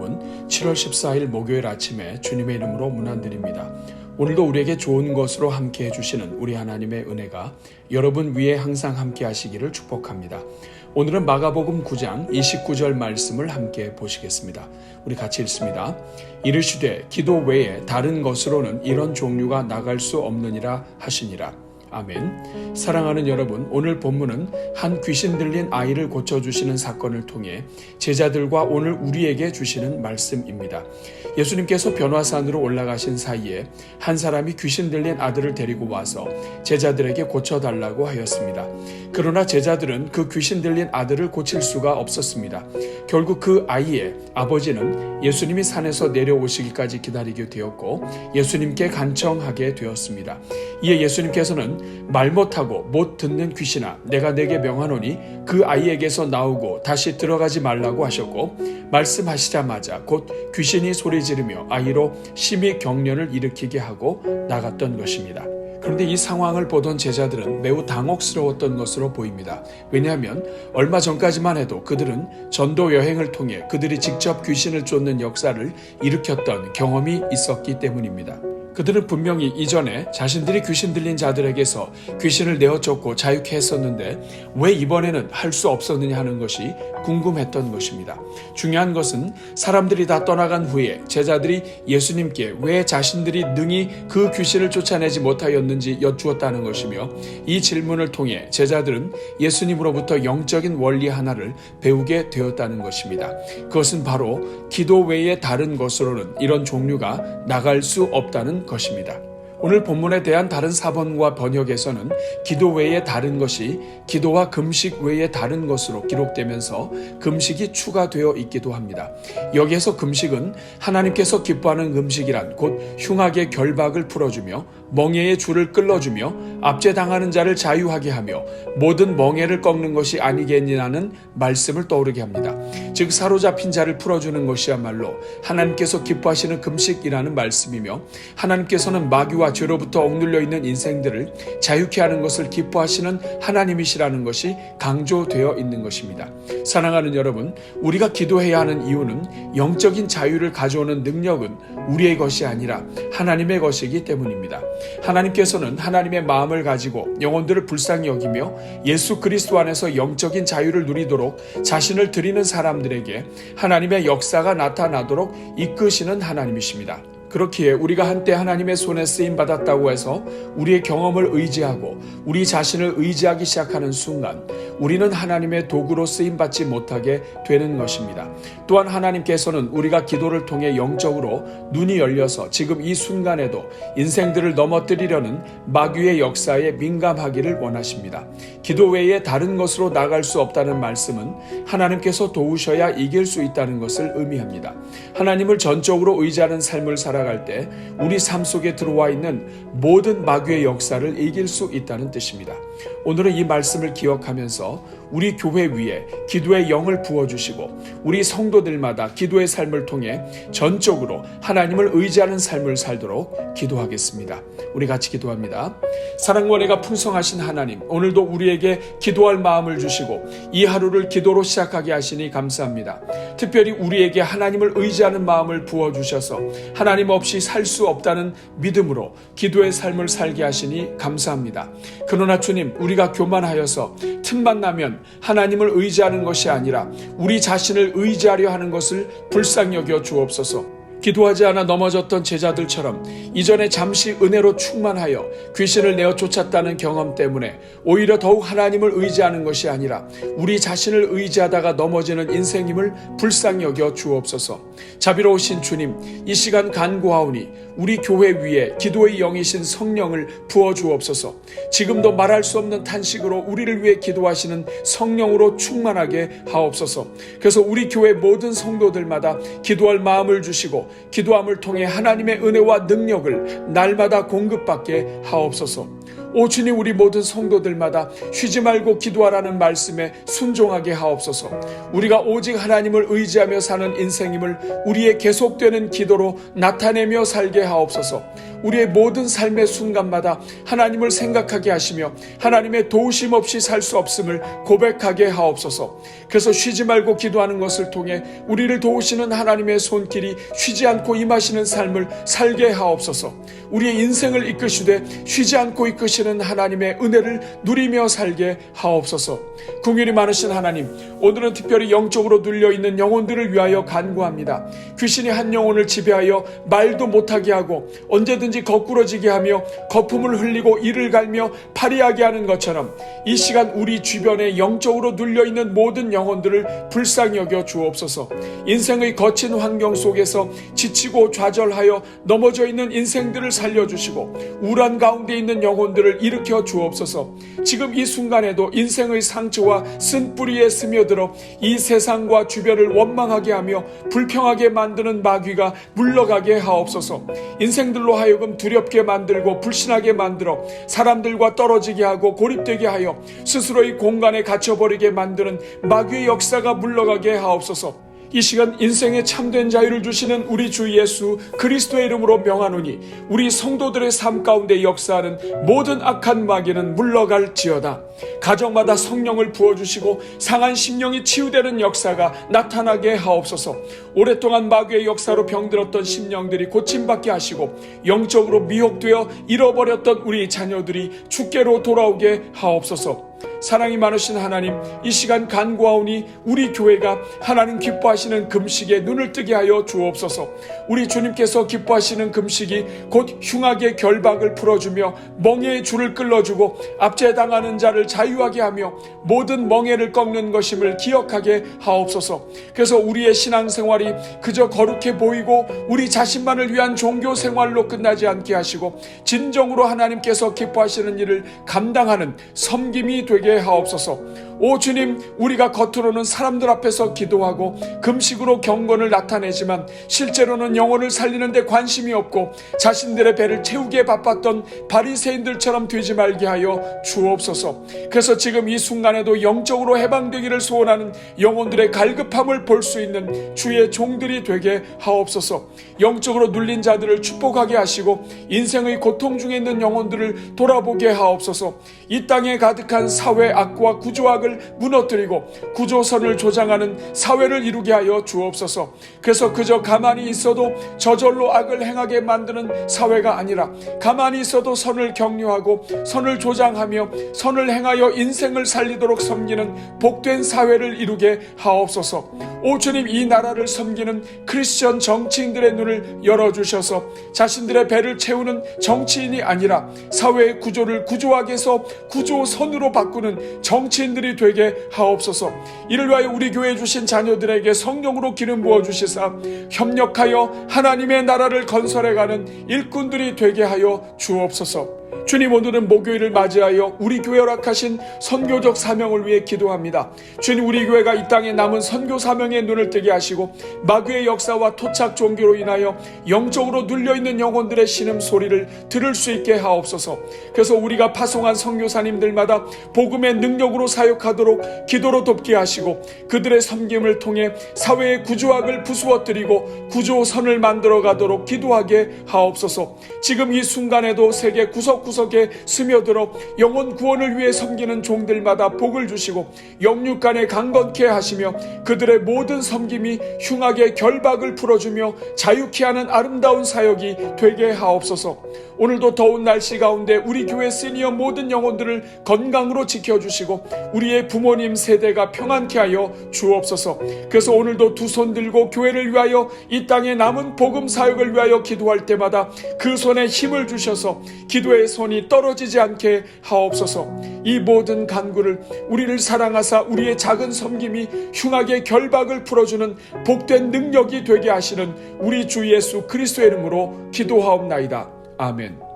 여러분, 7월 14일 목요일 아침에 주님의 이름으로 문안드립니다. 오늘도 우리에게 좋은 것으로 함께 해주시는 우리 하나님의 은혜가 여러분 위에 항상 함께 하시기를 축복합니다. 오늘은 마가복음 9장 29절 말씀을 함께 보시겠습니다. 우리 같이 읽습니다. 이르시되 기도 외에 다른 것으로는 이런 종류가 나갈 수 없느니라 하시니라. 아멘. 사랑하는 여러분, 오늘 본문은 한 귀신 들린 아이를 고쳐주시는 사건을 통해 제자들과 오늘 우리에게 주시는 말씀입니다. 예수님께서 변화산으로 올라가신 사이에 한 사람이 귀신 들린 아들을 데리고 와서 제자들에게 고쳐달라고 하였습니다. 그러나 제자들은 그 귀신 들린 아들을 고칠 수가 없었습니다. 결국 그 아이의 아버지는 예수님이 산에서 내려오시기까지 기다리게 되었고 예수님께 간청하게 되었습니다. 이에 예수님께서는 말 못하고 못 듣는 귀신아, 내가 내게 명하노니 그 아이에게서 나오고 다시 들어가지 말라고 하셨고, 말씀하시자마자 곧 귀신이 소리 지르며 아이로 심히 경련을 일으키게 하고 나갔던 것입니다. 그런데 이 상황을 보던 제자들은 매우 당혹스러웠던 것으로 보입니다. 왜냐하면 얼마 전까지만 해도 그들은 전도 여행을 통해 그들이 직접 귀신을 쫓는 역사를 일으켰던 경험이 있었기 때문입니다. 그들은 분명히 이전에 자신들이 귀신 들린 자들에게서 귀신을 내어쫓고 자유케 했었는데 왜 이번에는 할 수 없었느냐 하는 것이 궁금했던 것입니다. 중요한 것은 사람들이 다 떠나간 후에 제자들이 예수님께 왜 자신들이 능히 그 귀신을 쫓아내지 못하였는지 여쭈었다는 것이며, 이 질문을 통해 제자들은 예수님으로부터 영적인 원리 하나를 배우게 되었다는 것입니다. 그것은 바로 기도 외에 다른 것으로는 이런 종류가 나갈 수 없다는 것입니다. 오늘 본문에 대한 다른 사본과 번역에서는 기도 외에 다른 것이 기도와 금식 외에 다른 것으로 기록되면서 금식이 추가되어 있기도 합니다. 여기에서 금식은 하나님께서 기뻐하는 금식이란 곧 흉악의 결박을 풀어주며 멍에의 줄을 끌어주며 압제당하는 자를 자유하게 하며 모든 멍에를 꺾는 것이 아니겠느냐는 말씀을 떠오르게 합니다. 즉 사로잡힌 자를 풀어주는 것이야말로 하나님께서 기뻐하시는 금식이라는 말씀이며, 하나님께서는 마귀와 죄로부터 억눌려 있는 인생들을 자유케 하는 것을 기뻐하시는 하나님이시라는 것이 강조되어 있는 것입니다. 사랑하는 여러분, 우리가 기도해야 하는 이유는 영적인 자유를 가져오는 능력은 우리의 것이 아니라 하나님의 것이기 때문입니다. 하나님께서는 하나님의 마음을 가지고 영혼들을 불쌍히 여기며 예수 그리스도 안에서 영적인 자유를 누리도록 자신을 드리는 사람들에게 하나님의 역사가 나타나도록 이끄시는 하나님이십니다. 그렇기에 우리가 한때 하나님의 손에 쓰임받았다고 해서 우리의 경험을 의지하고 우리 자신을 의지하기 시작하는 순간 우리는 하나님의 도구로 쓰임받지 못하게 되는 것입니다. 또한 하나님께서는 우리가 기도를 통해 영적으로 눈이 열려서 지금 이 순간에도 인생들을 넘어뜨리려는 마귀의 역사에 민감하기를 원하십니다. 기도 외에 다른 것으로 나갈 수 없다는 말씀은 하나님께서 도우셔야 이길 수 있다는 것을 의미합니다. 하나님을 전적으로 의지하는 삶을 살아갈 때 우리 삶 속에 들어와 있는 모든 마귀의 역사를 이길 수 있다는 뜻입니다. 오늘은 이 말씀을 기억하면서 우리 교회 위에 기도의 영을 부어주시고 우리 성도들마다 기도의 삶을 통해 전적으로 하나님을 의지하는 삶을 살도록 기도하겠습니다. 우리 같이 기도합니다. 사랑과 은혜가 풍성하신 하나님, 오늘도 우리에게 기도할 마음을 주시고 이 하루를 기도로 시작하게 하시니 감사합니다. 특별히 우리에게 하나님을 의지하는 마음을 부어주셔서 하나님 없이 살 수 없다는 믿음으로 기도의 삶을 살게 하시니 감사합니다. 그러나 주님, 우리가 교만하여서 틈만 나면 하나님을 의지하는 것이 아니라 우리 자신을 의지하려 하는 것을 불쌍히 여겨 주옵소서. 기도하지 않아 넘어졌던 제자들처럼 이전에 잠시 은혜로 충만하여 귀신을 내어 쫓았다는 경험 때문에 오히려 더욱 하나님을 의지하는 것이 아니라 우리 자신을 의지하다가 넘어지는 인생임을 불쌍히 여겨 주옵소서. 자비로우신 주님, 이 시간 간구하오니 우리 교회 위에 기도의 영이신 성령을 부어주옵소서. 지금도 말할 수 없는 탄식으로 우리를 위해 기도하시는 성령으로 충만하게 하옵소서. 그래서 우리 교회 모든 성도들마다 기도할 마음을 주시고 기도함을 통해 하나님의 은혜와 능력을 날마다 공급받게 하옵소서. 오 주님, 우리 모든 성도들마다 쉬지 말고 기도하라는 말씀에 순종하게 하옵소서. 우리가 오직 하나님을 의지하며 사는 인생임을 우리의 계속되는 기도로 나타내며 살게 하옵소서. 우리의 모든 삶의 순간마다 하나님을 생각하게 하시며 하나님의 도우심 없이 살 수 없음을 고백하게 하옵소서. 그래서 쉬지 말고 기도하는 것을 통해 우리를 도우시는 하나님의 손길이 쉬지 않고 임하시는 삶을 살게 하옵소서. 우리의 인생을 이끄시되 쉬지 않고 이끄시는 하나님의 은혜를 누리며 살게 하옵소서. 긍휼이 많으신 하나님, 오늘은 특별히 영적으로 눌려있는 영혼들을 위하여 간구합니다. 귀신이 한 영혼을 지배하여 말도 못하게 하고 언제든지 거꾸러지게 하며 거품을 흘리고 이를 갈며 파리하게 하는 것처럼 이 시간 우리 주변에 영적으로 눌려있는 모든 영혼들을 불쌍히 여겨 주옵소서. 인생의 거친 환경 속에서 지치고 좌절하여 넘어져 있는 인생들을 살려주시고 우울한 가운데 있는 영혼들을 일으켜 주옵소서. 지금 이 순간에도 인생의 상처와 쓴뿌리에 스며들어 이 세상과 주변을 원망하게 하며 불평하게 만드는 마귀가 물러가게 하옵소서. 인생들로 하여금 두렵게 만들고 불신하게 만들어 사람들과 떨어지게 하고 고립되게 하여 스스로의 공간에 갇혀버리게 만드는 마귀의 역사가 물러가게 하옵소서. 이 시간 인생의 참된 자유를 주시는 우리 주 예수 그리스도의 이름으로 명하노니 우리 성도들의 삶 가운데 역사하는 모든 악한 마귀는 물러갈지어다. 가정마다 성령을 부어주시고 상한 심령이 치유되는 역사가 나타나게 하옵소서. 오랫동안 마귀의 역사로 병들었던 심령들이 고침받게 하시고 영적으로 미혹되어 잃어버렸던 우리 자녀들이 주께로 돌아오게 하옵소서. 사랑이 많으신 하나님, 이 시간 간구하오니 우리 교회가 하나님 기뻐하시는 금식에 눈을 뜨게 하여 주옵소서. 우리 주님께서 기뻐하시는 금식이 곧 흉악의 결박을 풀어주며 멍에의 줄을 끌어주고 압제당하는 자를 자유하게 하며 모든 멍에를 꺾는 것임을 기억하게 하옵소서. 그래서 우리의 신앙생활이 그저 거룩해 보이고 우리 자신만을 위한 종교생활로 끝나지 않게 하시고 진정으로 하나님께서 기뻐하시는 일을 감당하는 섬김이 되게 하옵소서. 오 주님, 우리가 겉으로는 사람들 앞에서 기도하고 금식으로 경건을 나타내지만 실제로는 영혼을 살리는 데 관심이 없고 자신들의 배를 채우기에 바빴던 바리새인들처럼 되지 말게 하여 주옵소서. 그래서 지금 이 순간에도 영적으로 해방되기를 소원하는 영혼들의 갈급함을 볼 수 있는 주의 종들이 되게 하옵소서. 영적으로 눌린 자들을 축복하게 하시고 인생의 고통 중에 있는 영혼들을 돌아보게 하옵소서. 이 땅에 가득한 사회 악과 구조악을 무너뜨리고 구조선을 조장하는 사회를 이루게 하여 주옵소서. 그래서 그저 가만히 있어도 저절로 악을 행하게 만드는 사회가 아니라 가만히 있어도 선을 격려하고 선을 조장하며 선을 행하여 인생을 살리도록 섬기는 복된 사회를 이루게 하옵소서. 오 주님, 이 나라를 섬기는 크리스천 정치인들의 눈을 열어주셔서 자신들의 배를 채우는 정치인이 아니라 사회의 구조를 구조학에서 구조선으로 바꾸는 정치인들이 되게 하옵소서. 이를 위하여 우리 교회에 주신 자녀들에게 성령으로 기름 부어주시사 협력하여 하나님의 나라를 건설해가는 일꾼들이 되게 하여 주옵소서. 주님, 오늘은 목요일을 맞이하여 우리 교회 허락하신 선교적 사명을 위해 기도합니다. 주님, 우리 교회가 이 땅에 남은 선교 사명에 눈을 뜨게 하시고 마귀의 역사와 토착 종교로 인하여 영적으로 눌려있는 영혼들의 신음소리를 들을 수 있게 하옵소서. 그래서 우리가 파송한 선교사님들마다 복음의 능력으로 사역하도록 기도로 돕게 하시고 그들의 섬김을 통해 사회의 구조학을 부수어뜨리고 구조선을 만들어가도록 기도하게 하옵소서. 지금 이 순간에도 세계 구석구석에 스며들어 영혼 구원을 위해 섬기는 종들마다 복을 주시고 영육간에 강건케 하시며 그들의 모든 섬김이 흉악의 결박을 풀어주며 자유케 하는 아름다운 사역이 되게 하옵소서. 오늘도 더운 날씨 가운데 우리 교회 시니어 모든 영혼들을 건강으로 지켜주시고 우리의 부모님 세대가 평안케 하여 주옵소서. 그래서 오늘도 두 손 들고 교회를 위하여 이 땅에 남은 복음 사역을 위하여 기도할 때마다 그 손에 힘을 주셔서 기도의 손이 떨어지지 않게 하옵소서. 이 모든 간구를 우리를 사랑하사 우리의 작은 섬김이 흉악의 결박을 풀어주는 복된 능력이 되게 하시는 우리 주 예수 그리스도의 이름으로 기도하옵나이다. 아멘.